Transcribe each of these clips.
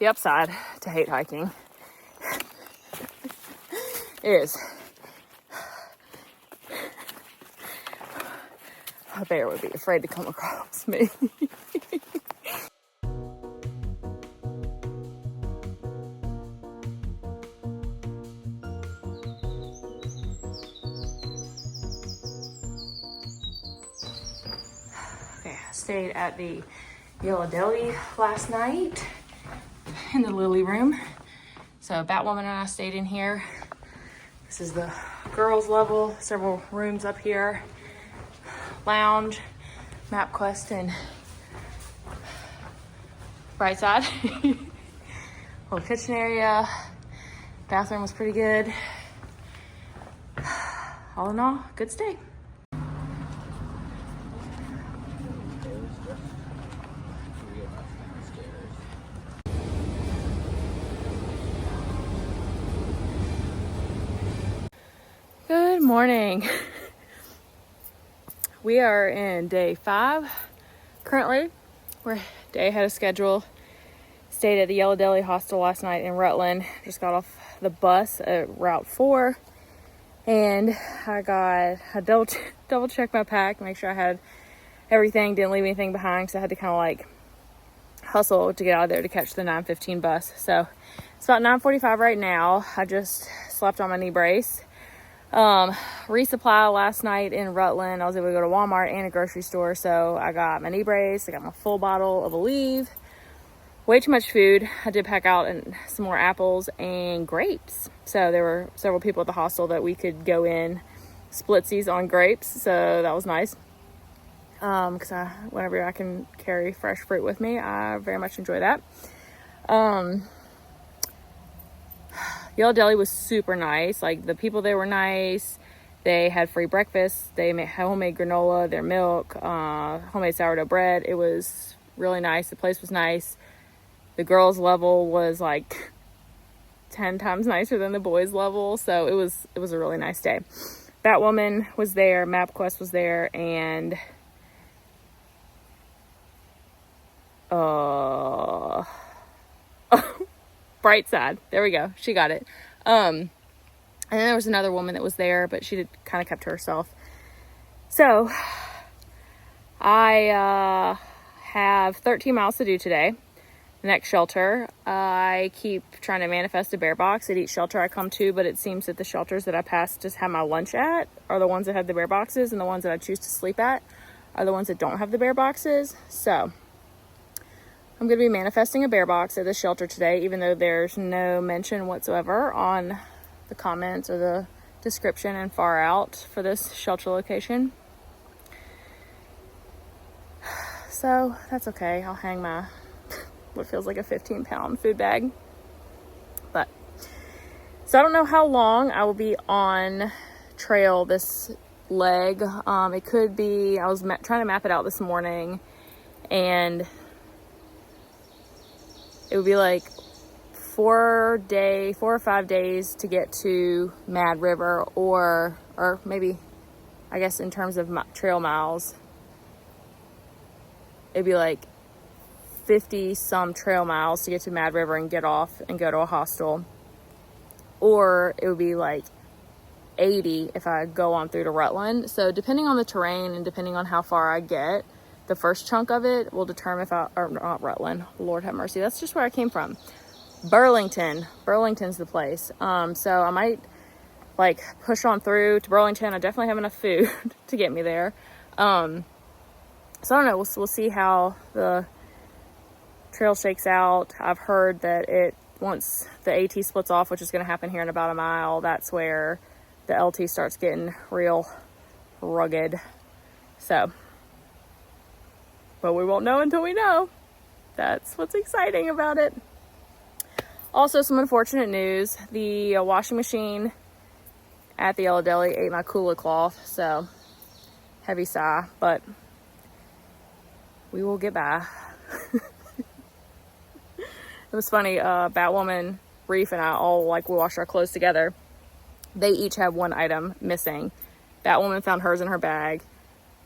the upside to hate hiking is a bear would be afraid to come across me. Okay, I stayed at the Yellow Deli last night in the Lily room. So Batwoman and I stayed in here. This is the girls level, several rooms up here. Lounge, MapQuest, and right side. Little kitchen area. Bathroom was pretty good. All in all, good stay. Good morning. We are in day 5 currently. We're day ahead of schedule. Stayed at the Yellow Deli Hostel last night in Rutland. Just got off the bus at Route 4. And I double checked my pack, make sure I had everything, didn't leave anything behind, because I had to kind of like hustle to get out of there to catch the 9:15 bus. So it's about 9:45 right now. I just slept on my knee brace. Resupply last night in Rutland. I was able to go to Walmart and a grocery store. So I got my knee brace. I got my full bottle of Aleve. Way too much food. I did pack out some more apples and grapes. So there were several people at the hostel that we could go in splitsies on grapes. So that was nice. Because whenever I can carry fresh fruit with me, I very much enjoy that. Yellow Deli was super nice. Like, the people there were nice. They had free breakfast. They made homemade granola, their milk, homemade sourdough bread. It was really nice. The place was nice. The girls' level was like 10 times nicer than the boys' level. So it was a really nice day. Batwoman was there. MapQuest was there. And Bright Side. There we go. She got it. And then there was another woman that was there, but she kind of kept to herself. So I have 13 miles to do today. The next shelter. I keep trying to manifest a bear box at each shelter I come to, but it seems that the shelters that I pass just have my lunch at are the ones that have the bear boxes, and the ones that I choose to sleep at are the ones that don't have the bear boxes. So I'm going to be manifesting a bear box at this shelter today, even though there's no mention whatsoever on the comments or the description and far out for this shelter location. So that's okay. I'll hang my what feels like a 15-pound food bag. So I don't know how long I will be on trail this leg. It could be, I was trying to map it out this morning, and it would be like 4 or 5 days to get to Mad River, or maybe, I guess in terms of trail miles, it'd be like 50 some trail miles to get to Mad River and get off and go to a hostel. Or it would be like 80 if I go on through to Rutland. So depending on the terrain and depending on how far I get, the first chunk of it will determine or not Rutland, Lord have mercy, that's just where I came from. Burlington's the place. So I might like push on through to Burlington. I definitely have enough food to get me there. So I don't know, we'll see how the trail shakes out. I've heard that once the AT splits off, which is going to happen here in about a mile, that's where the LT starts getting real rugged. So, but we won't know until we know. That's what's exciting about it. Also, some unfortunate news. The washing machine at the Yellow Deli ate my cooler cloth, so heavy sigh, but we will get by. It was funny, Batwoman, Reef, and I all, we washed our clothes together. They each have one item missing. Batwoman found hers in her bag.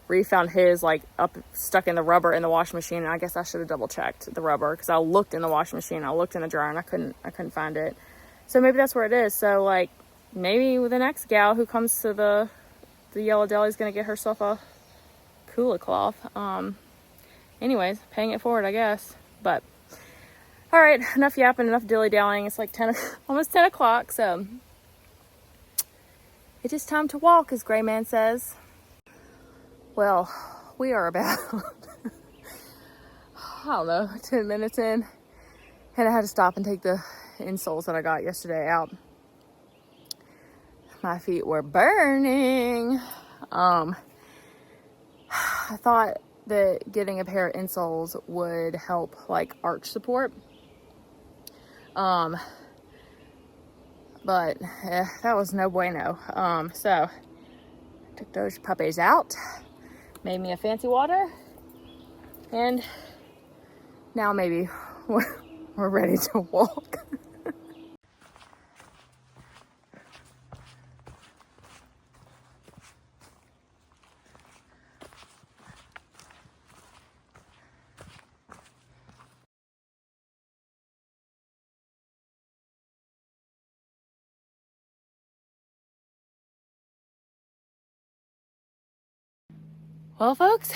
Reed found his like up stuck in the rubber in the washing machine, and I guess I should have double checked the rubber, because I looked in the washing machine, I looked in the dryer, and I couldn't find it. So maybe that's where it is. So like maybe the next gal who comes to the Yellow Deli is gonna get herself a cooler cloth. Anyways, paying it forward, I guess. But all right, enough yapping, enough dilly-dallying. It's like almost 10 o'clock, so it is time to walk, as Gray Man says. Well, we are about, I don't know, 10 minutes in, and I had to stop and take the insoles that I got yesterday out. My feet were burning. I thought that getting a pair of insoles would help like arch support. But that was no bueno. So took those puppies out, made me a fancy water, and now maybe we're ready to walk. Well, folks,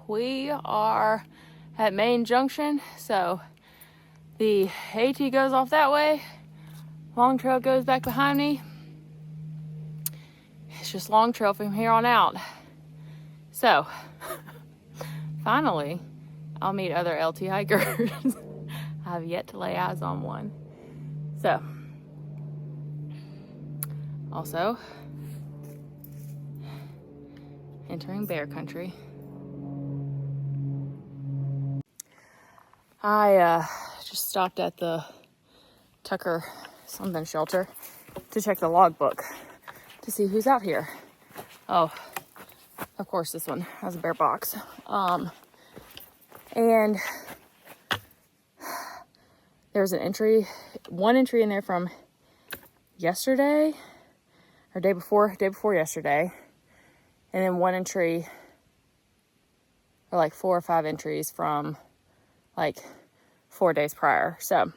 we are at Main Junction, so the AT goes off that way, Long Trail goes back behind me. It's just Long Trail from here on out. So, finally, I'll meet other LT hikers. I have yet to lay eyes on one. So, also, entering bear country. I just stopped at the Tucker something shelter to check the logbook to see who's out here. Oh, of course this one has a bear box. And there's one entry in there from yesterday or day before yesterday. And then one entry, or like 4 or 5 entries from like 4 days prior. So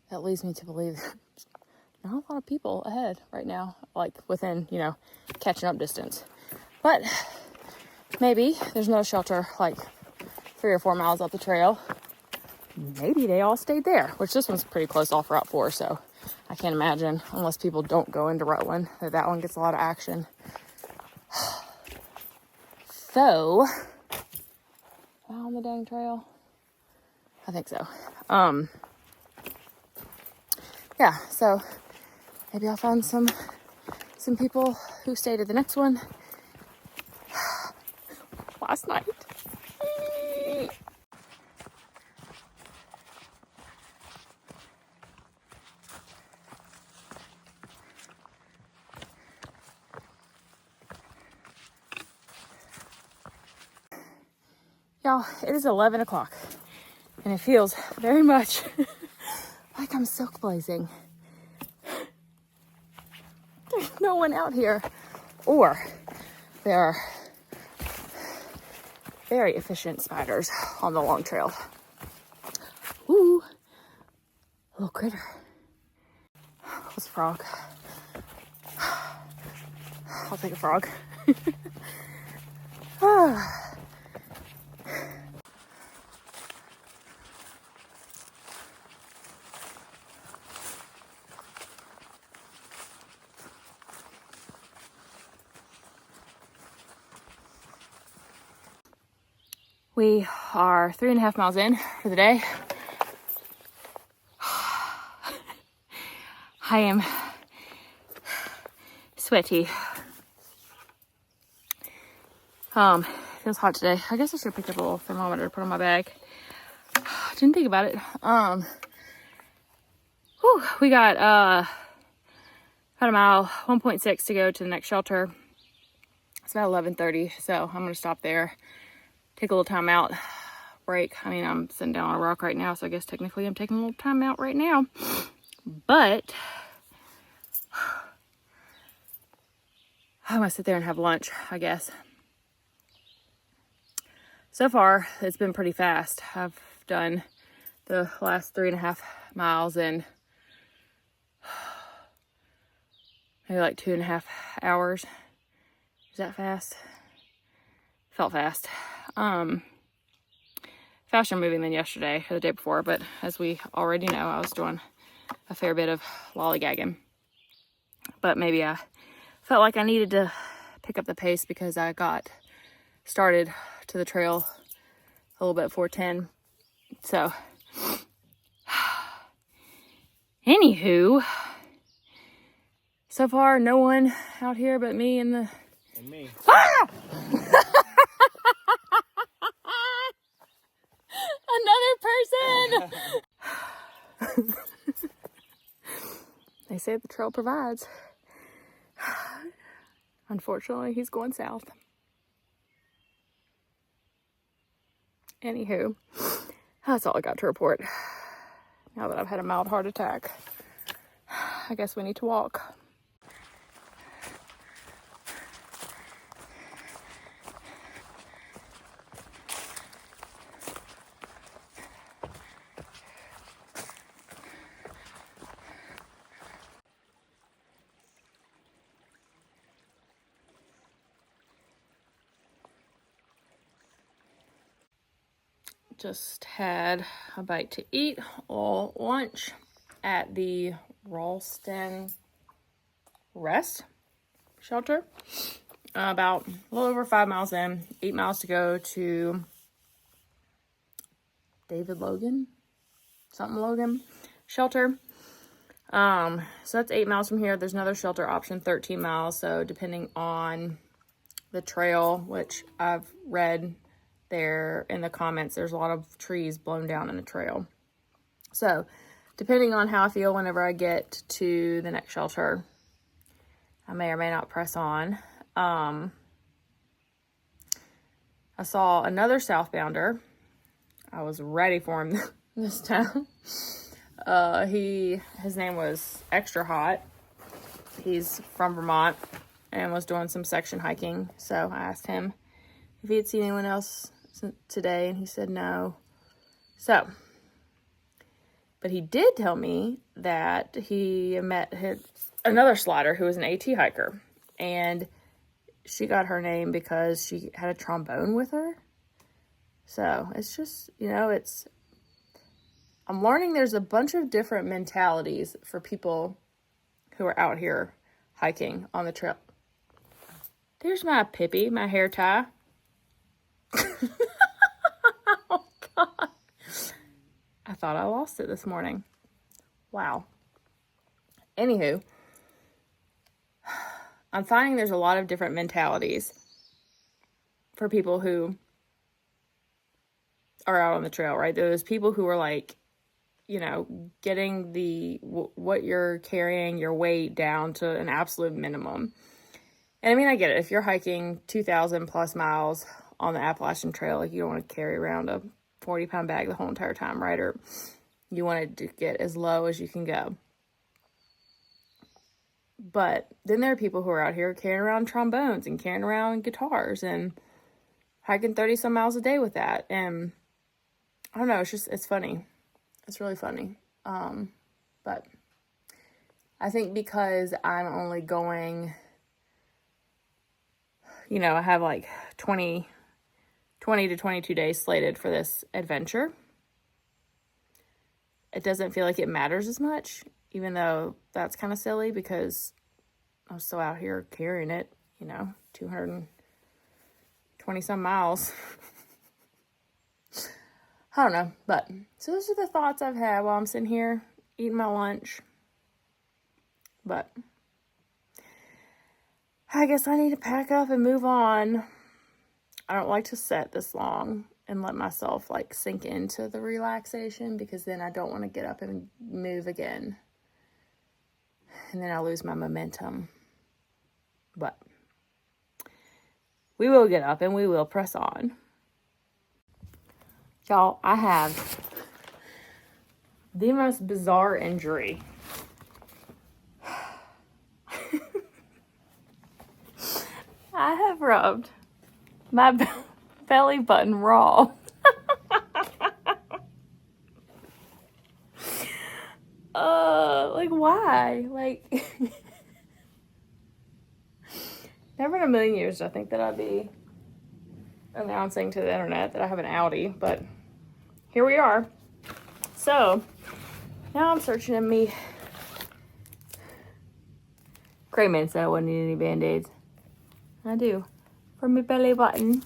that leads me to believe there's not a lot of people ahead right now, like within, catching up distance. But maybe there's no shelter like 3 or 4 miles up the trail. Maybe they all stayed there, which this one's pretty close off Route 4, so I can't imagine, unless people don't go into Rutland, that one gets a lot of action. So, am I on the dang trail? I think so. Yeah, so maybe I'll find some people who stayed at the next one last night. Y'all, it is 11 o'clock, and it feels very much like I'm silk blazing. There's no one out here, or there are very efficient spiders on the Long Trail. Ooh, a little critter. What's a frog? I'll take a frog. We are 3.5 miles in for the day. I am sweaty. Feels hot today. I guess I should have picked up a little thermometer to put on my bag. Didn't think about it. We got about a mile, 1.6 to go to the next shelter. It's about 11:30, so I'm gonna stop there, take a little time out, break. I mean, I'm sitting down on a rock right now, so I guess technically I'm taking a little time out right now. But I'm gonna sit there and have lunch, I guess. So far, it's been pretty fast. I've done the last 3.5 miles in maybe like 2.5 hours. Is that fast? Felt fast. Faster moving than yesterday or the day before, but as we already know, I was doing a fair bit of lollygagging. But maybe I felt like I needed to pick up the pace because I got started to the trail a little bit before 10. So, anywho, so far no one out here but me and the... And me. Ah! Another person! They say the trail provides. Unfortunately, he's going south. Anywho, that's all I got to report. Now that I've had a mild heart attack, I guess we need to walk. Just had a bite to eat all lunch at the Ralston Rest Shelter. About a little over 5 miles in, 8 miles to go to Logan shelter. So that's 8 miles from here. There's another shelter option, 13 miles. So depending on the trail, which I've read there in the comments, there's a lot of trees blown down in the trail. So depending on how I feel whenever I get to the next shelter, I may or may not press on. I saw another southbounder. I was ready for him this time. His name was Extra Hot. He's from Vermont and was doing some section hiking. So I asked him if he had seen anyone else today, and he said no. So, but he did tell me that he met another slider who was an AT hiker, and she got her name because she had a trombone with her. So it's just, I'm learning there's a bunch of different mentalities for people who are out here hiking on the trail. There's my Pippi, my hair tie. Oh, God. I thought I lost it this morning. Wow. Anywho, I'm finding there's a lot of different mentalities for people who are out on the trail, right? There's people who are like, getting what you're carrying, your weight down to an absolute minimum. And I mean, I get it. If you're hiking 2,000 plus miles on the Appalachian Trail, like, you don't want to carry around a 40-pound bag the whole entire time, right? Or you want it to get as low as you can go. But then there are people who are out here carrying around trombones and carrying around guitars and hiking 30-some miles a day with that. And I don't know, it's funny. It's really funny. But I think because I'm only going, I have like 20 to 22 days slated for this adventure. It doesn't feel like it matters as much, even though that's kind of silly because I'm still out here carrying it, 220 some miles. I don't know, but so those are the thoughts I've had while I'm sitting here eating my lunch. But I guess I need to pack up and move on. I don't like to sit this long and let myself like sink into the relaxation, because then I don't want to get up and move again. And then I lose my momentum. But we will get up and we will press on. Y'all, I have the most bizarre injury. I've rubbed my belly button raw. Like why? Like, never in a million years did I think that I'd be announcing to the internet that I have an Audi, but here we are. So now I'm searching in me. Crayman said I wouldn't need any band-aids. I do. For my belly button.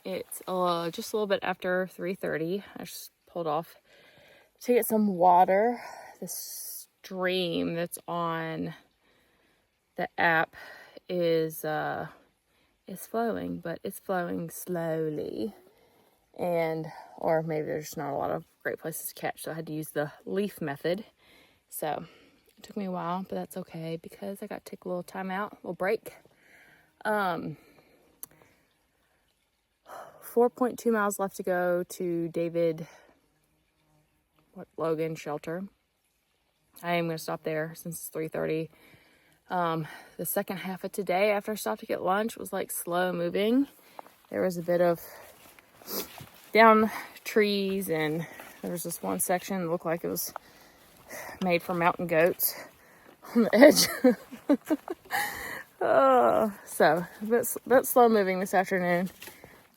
It's just a little bit after 3:30. I just pulled off to get some water. The stream that's on the app is flowing, but it's flowing slowly. Or maybe there's just not a lot of great places to catch, so I had to use the leaf method. So it took me a while, but that's okay because I got to take a little time out, a little break. 4.2 miles left to go to Logan shelter. I am going to stop there since it's 3:30. The second half of today, after I stopped to get lunch, was like slow moving. There was a bit of down trees, and there was this one section that looked like it was made for mountain goats on the edge. So a bit slow moving this afternoon.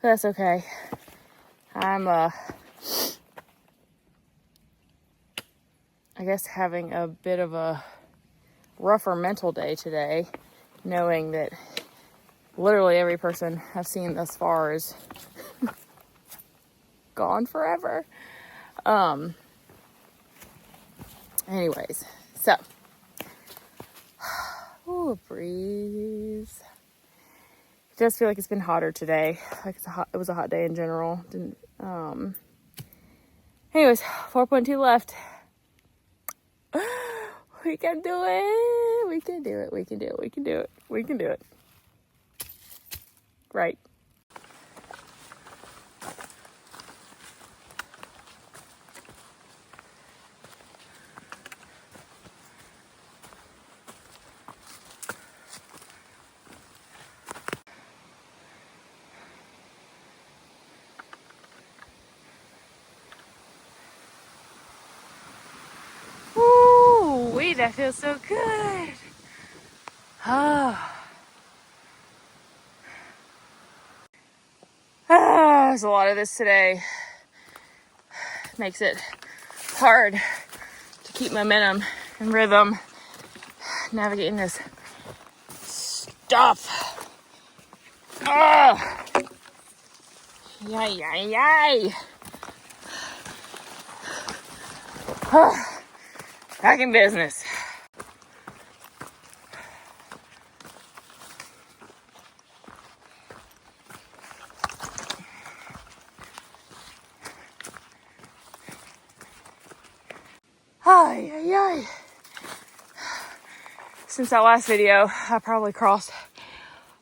That's okay. I'm, I guess, having a bit of a rougher mental day today, knowing that literally every person I've seen thus far is gone forever. Anyways, so, ooh, a breeze. It does feel like it's been hotter today. Like it was a hot day in general. Anyways, 4.2 left. We can do it. We can do it. We can do it. We can do it. We can do it. Right. That feels so good. There's a lot of this today. Makes it hard to keep momentum and rhythm navigating this stuff. Yay, yay, yay. Back in business. Ay, ay, ay. Since that last video, I probably crossed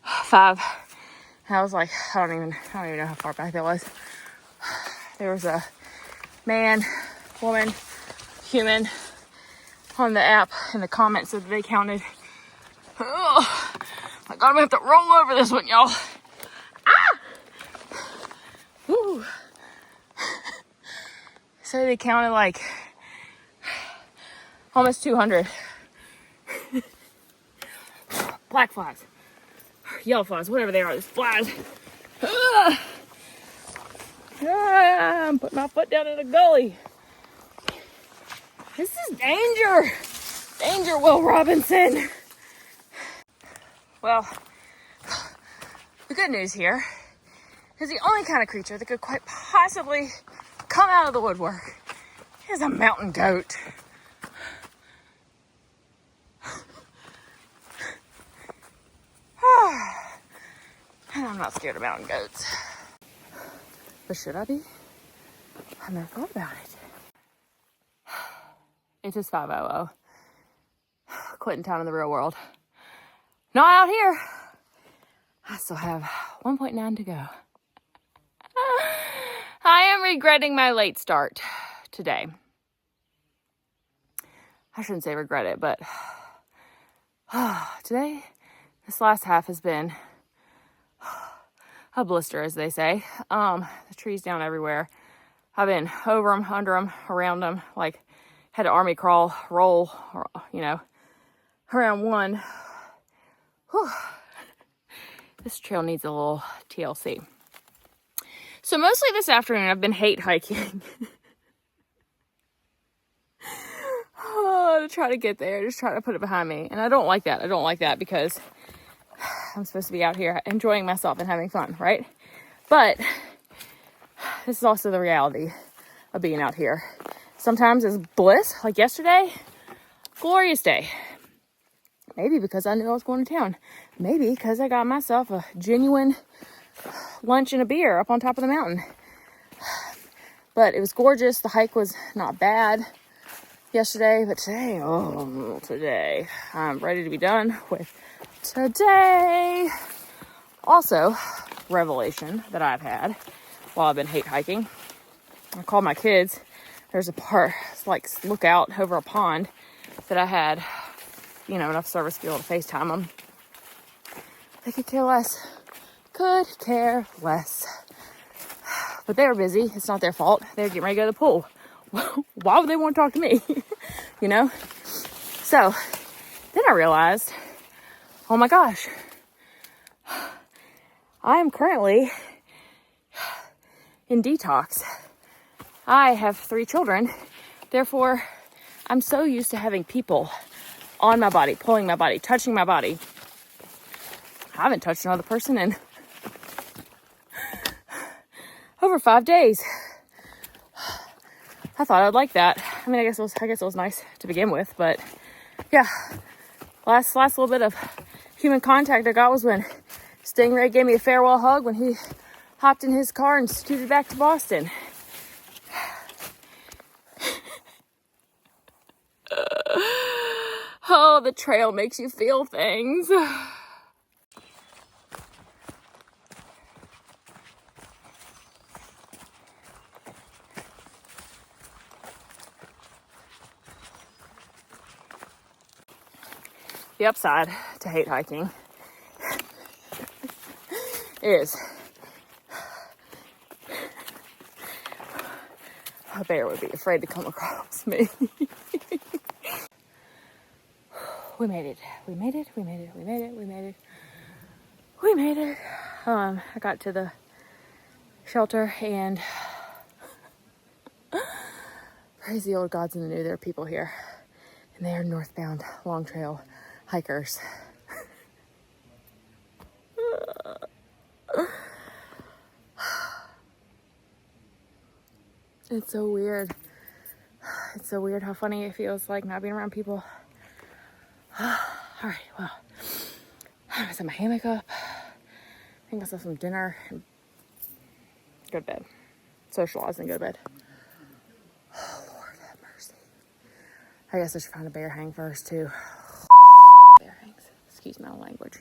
5. And I was like, I don't even know how far back that was. There was a man, woman, human on the app in the comments that they counted. Oh my God, I'm gonna have to roll over this one, y'all. Woo. So they counted like almost 200 black flies, yellow flies, whatever they are, these flies. Ah, I'm putting my foot down in a gully. This is danger. Danger, Will Robinson. Well, the good news here is the only kind of creature that could quite possibly come out of the woodwork is a mountain goat. And I'm not scared of mountain goats. But should I be? I've never thought about it. It is 5:00. Quitting town in the real world. Not out here. I still have 1.9 to go. I am regretting my late start today. I shouldn't say regret it, but today, this last half has been a blister, as they say. The trees down everywhere. I've been over them, under them, around them, like had to army crawl, roll, around one. Whew. This trail needs a little TLC. So mostly this afternoon, I've been hate hiking. To try to get there, just try to put it behind me. And I don't like that. I don't like that because I'm supposed to be out here enjoying myself and having fun, right? But this is also the reality of being out here. Sometimes it's bliss, like yesterday, glorious day. Maybe because I knew I was going to town. Maybe because I got myself a genuine lunch and a beer up on top of the mountain. But it was gorgeous. The hike was not bad yesterday, but today, I'm ready to be done with today. Also, revelation that I've had while I've been hate hiking. I called my kids. There's a part, it's like lookout over a pond that I had, enough service to be able to FaceTime them. They could care less. Could care less. But they were busy. It's not their fault. They were getting ready to go to the pool. Why would they want to talk to me? So then I realized, oh my gosh, I am currently in detox. I have 3 children. Therefore, I'm so used to having people on my body, pulling my body, touching my body. I haven't touched another person in over 5 days. I thought I'd like that. I mean, I guess it was nice to begin with, but yeah. Last little bit of human contact I got was when Stingray gave me a farewell hug when he hopped in his car and scooted back to Boston. Oh, the trail makes you feel things. The upside to hate hiking is a bear would be afraid to come across me. We made it. I got to the shelter and praise the old gods in the new, there are people here. And they are northbound long trail hikers. It's so weird. It's so weird how funny it feels like not being around people. All right, well, I'm gonna set my hammock up, make myself some dinner, and go to bed. Socialize and go to bed. Oh, Lord have mercy. I guess I should find a bear hang first, too. Bear hangs. Excuse my language.